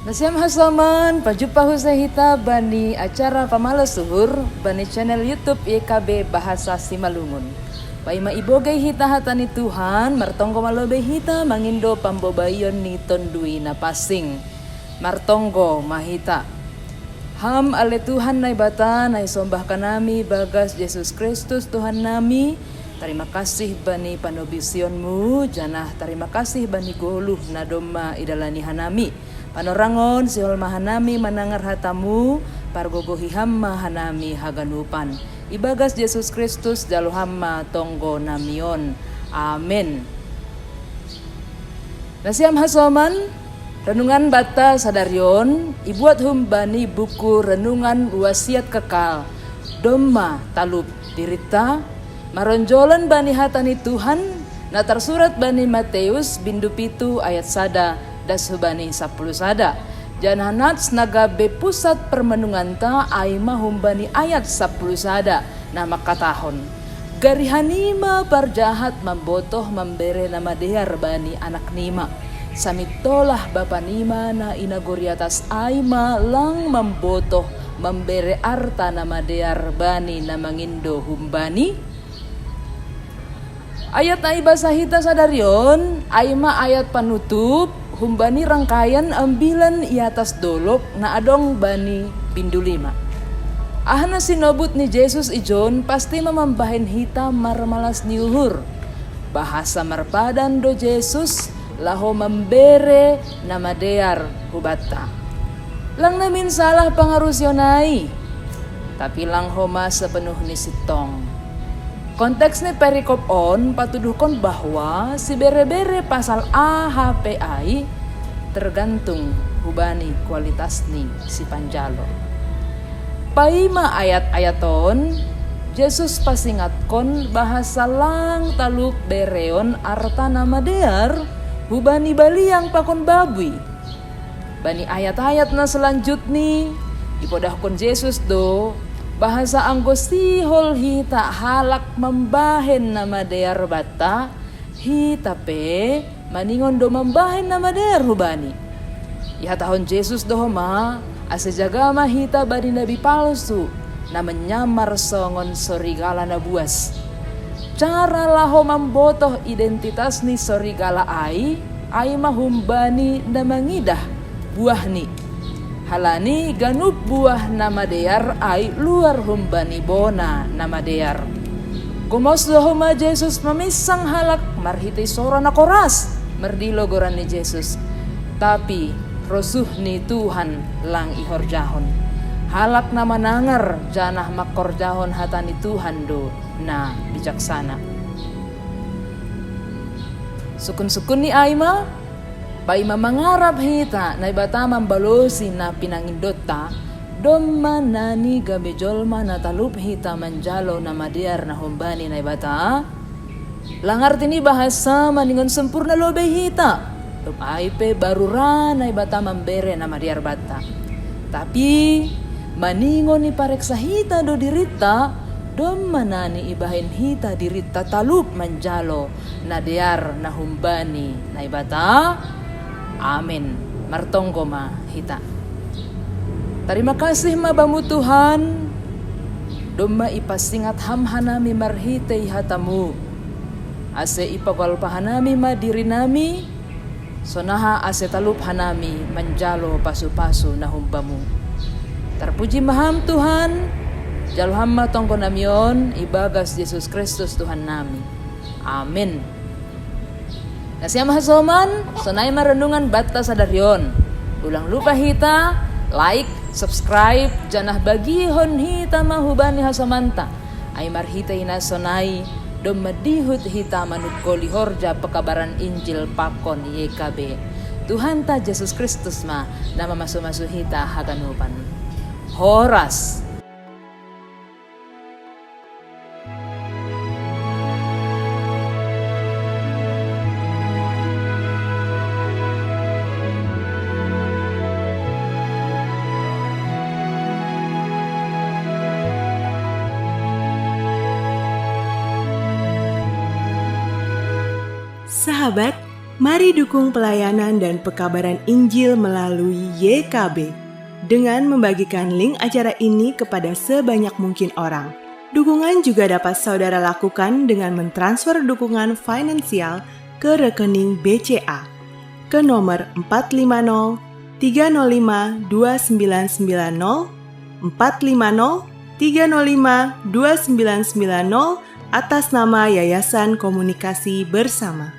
Nasiam haslaman, pajumpa husay hita bani acara pamalas suhur bani channel YouTube YKB Bahasa Simalungun. Pai maibogay hita hatani Tuhan, martonggo malobay hita mangindo pambobayon ni tondui na pasing. Martonggo mahita. Ham ale Tuhan na ibata na isombah kanami bagas Yesus Kristus Tuhan nami. Terima kasih bani panobisionmu, janah terima kasih bani goluh na doma idalani hanami. Panorangon si holmahanami manangar hatamu, pargogohi hamma hanami haganupan. Ibagas Yesus Kristus jalo hamma tonggo namion. Amin. Nasiam hasoman, renungan bata sadarion, ibuat humbani buku renungan wasiat kekal. Doma talup dirita, maronjolan bani hatani Tuhan, na tersurat bani Matius bindu pitu ayat sada. Das hubani 10 sada. Janhanats nagabe pusat permenungan ta aima humbani ayat 10 sada nama katahon. Garihanima parjahat membotoh membere nama dear bani anak nima. Samitolah bapa nima na inaguri atas aima lang membotoh membere arta nama dear bani na mangindo humbani. Ayat ay basahita sadarion aima ayat panutup humbani rangkaian ambilan i atas dolok na adong bani bindu 5. Ahana sinobut ni Jesus ijon pasti mamambahin hita marmalas niuhur. Bahasa marpadan do Jesus laho membere nama dear hubata. Lang namin salah pangarusyonai, tapi lang homa sepenuh ni sitong. Konteks ni perikop on patuduhkon bahwa si bere-bere pasal AHPI tergantung hubani kualitas ni si panjalo. Paima ayat-ayaton Jesus pasingatkon bahasa lang taluk bereon arta nama dear hubani baliang pakon babui. Bani ayat-ayat na selanjutni ipodahkon Jesus do bahasa anggosihol hita halak membahen nama dear bata hita pe maningon do membahen nama dear hubani. Ya tahun Jesus dohoma asejagama hita bani nabi palsu na menyamar songon sorigala na buas. Cara laho membotoh identitas ni sorigala ai mahumbani na mangidah buah ni. Halani ganup buah nama dear ay luar humbani bona nama dear. Gumos homa Jesus mamisang halak marhiti sora na koras merdilo goran ni Jesus. Tapi rosuh ni Tuhan lang ihorjahon. Halak na manangar janah makorjahon hata ni Tuhan do na bijaksana. Sukun-sukun ni Aima pai mamangarap hita na ibata mambalosi na pinangindota domma nani gabejolma na talup hita manjalo na madiar na humbani na ibata langar tini bahasa maningon sempurna lobe hita dom aipe barura na ibata mambere na madiar bata tapi maningon ni pareksa hita do dirita domma nani ibahin hita dirita talup manjalo na diar na humbani na ibata. Amin. Martonggo ma hita. Terima kasih mabamu Tuhan. Doma ipasingat hamhanami marhitei hatamu. Ase ipagwalpahanami ma diri nami. Sonaha ase talup hanami manjalo pasu-pasu na humbamu. Terpuji maham Tuhan. Jalo hamma tonggo namion ibagas Yesus Kristus Tuhan nami. Amin. Nasiam hasoman, sonay marenungan bata sadarion. Ulang lupa hita, like, subscribe, janah bagihon hita mahubani hasomanta. Ay marhita ina sonay, dom madihut hita manukoli horja pekabaran Injil pakon YKB. Tuhan ta Yesus Kristus ma, nama masu-masu hita haganupan. Horas. Sahabat, Mari dukung pelayanan dan pekabaran Injil melalui YKB dengan membagikan link acara ini kepada sebanyak mungkin orang. Dukungan juga dapat saudara lakukan dengan mentransfer dukungan finansial ke rekening BCA ke nomor 450 305 2990 450 305 2990 atas nama Yayasan Komunikasi Bersama.